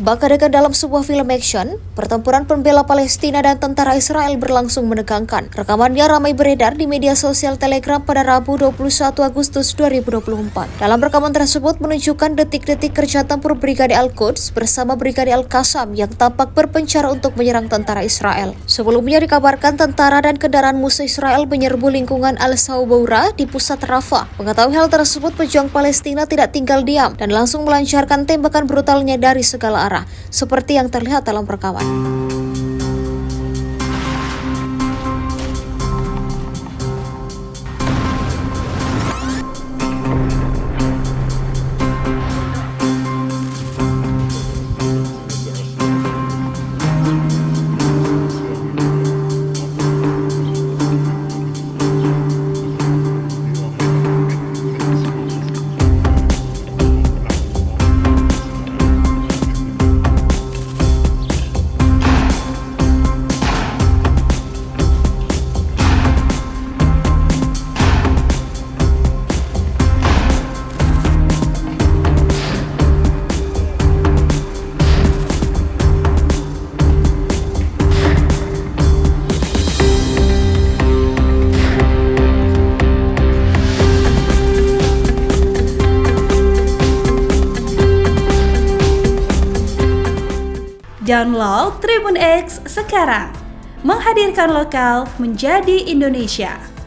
Bagaikan dalam sebuah film action, pertempuran pembela Palestina dan tentara Israel berlangsung menegangkan. Rekamannya ramai beredar di media sosial Telegram pada Rabu 21 Agustus 2024. Dalam rekaman tersebut menunjukkan detik-detik kerja tempur Brigade Al-Quds bersama Brigade Al-Qassam yang tampak berpencar untuk menyerang tentara Israel. Sebelumnya dikabarkan tentara dan kendaraan musuh Israel menyerbu lingkungan Al-Sawboura di pusat Rafah. Mengetahui hal tersebut, pejuang Palestina tidak tinggal diam dan langsung melancarkan tembakan brutalnya dari segala arah, seperti yang terlihat dalam rekaman. Download Tribun X sekarang, menghadirkan lokal menjadi Indonesia.